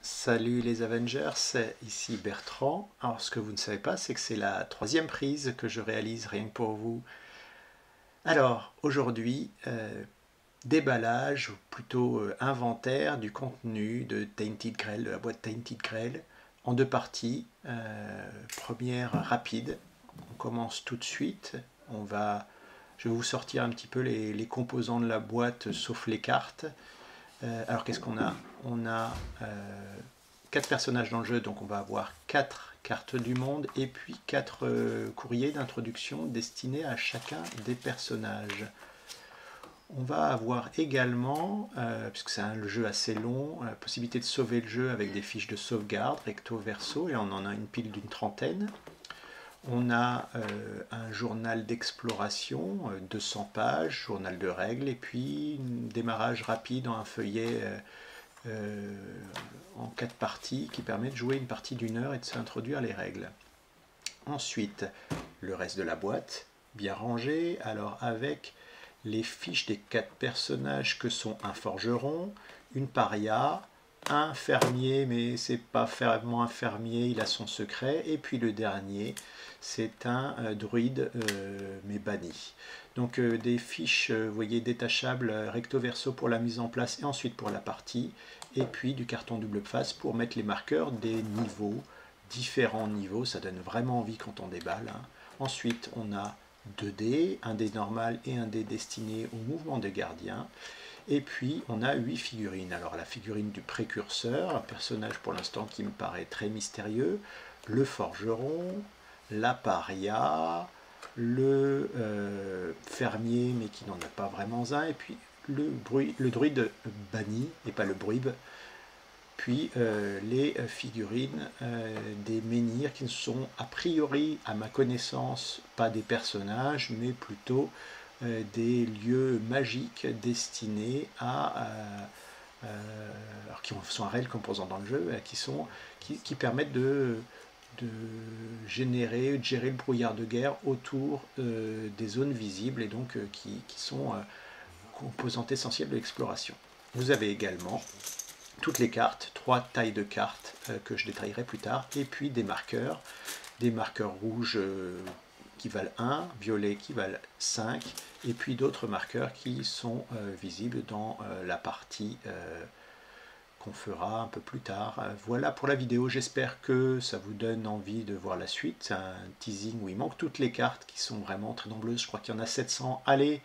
Salut les Avengers, c'est ici Bertrand. Alors ce que vous ne savez pas, c'est que c'est la troisième prise que je réalise rien que pour vous. Alors aujourd'hui, déballage, ou plutôt inventaire du contenu de Tainted Grail, de la boîte Tainted Grail, en deux parties. Première rapide, on commence tout de suite. Je vais vous sortir un petit peu les composants de la boîte, sauf les cartes. Alors qu'est-ce qu'on a? On a 4 personnages dans le jeu, donc on va avoir 4 cartes du monde et puis 4 courriers d'introduction destinés à chacun des personnages. On va avoir également, puisque c'est un jeu assez long, la possibilité de sauver le jeu avec des fiches de sauvegarde, recto verso, et on en a une pile d'une trentaine. On a un journal d'exploration, 200 pages, journal de règles, et puis un démarrage rapide en un feuillet en 4 parties qui permet de jouer une partie d'une heure et de s'introduire les règles. Ensuite, le reste de la boîte, bien rangé, alors avec les fiches des 4 personnages que sont un forgeron, une paria, un fermier, mais c'est pas vraiment un fermier, il a son secret, et puis le dernier, c'est un druide, mais banni. Donc des fiches, vous voyez, détachables recto verso pour la mise en place et ensuite pour la partie, et puis du carton double face pour mettre les marqueurs des niveaux, différents niveaux, ça donne vraiment envie quand on déballe, hein. Ensuite on a 2 dés, un dé normal et un dé destiné au mouvement des gardiens. Et puis on a 8 figurines. Alors la figurine du précurseur, un personnage pour l'instant qui me paraît très mystérieux, le forgeron, la paria, le fermier mais qui n'en a pas vraiment un, et puis le druide banni, et pas le bruib, puis les figurines des menhirs qui ne sont a priori, à ma connaissance, pas des personnages, mais plutôt des lieux magiques destinés à alors qui sont un réel composant dans le jeu, qui permettent de gérer le brouillard de guerre autour des zones visibles et donc qui sont composantes essentielles de l'exploration. Vous avez également toutes les cartes, 3 tailles de cartes que je détaillerai plus tard, et puis des marqueurs rouges qui valent 1, violets qui valent 5, et puis d'autres marqueurs qui sont visibles dans la partie qu'on fera un peu plus tard. Voilà pour la vidéo, j'espère que ça vous donne envie de voir la suite. C'est un teasing où il manque toutes les cartes qui sont vraiment très nombreuses, je crois qu'il y en a 700. Allez,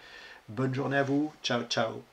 bonne journée à vous, ciao ciao.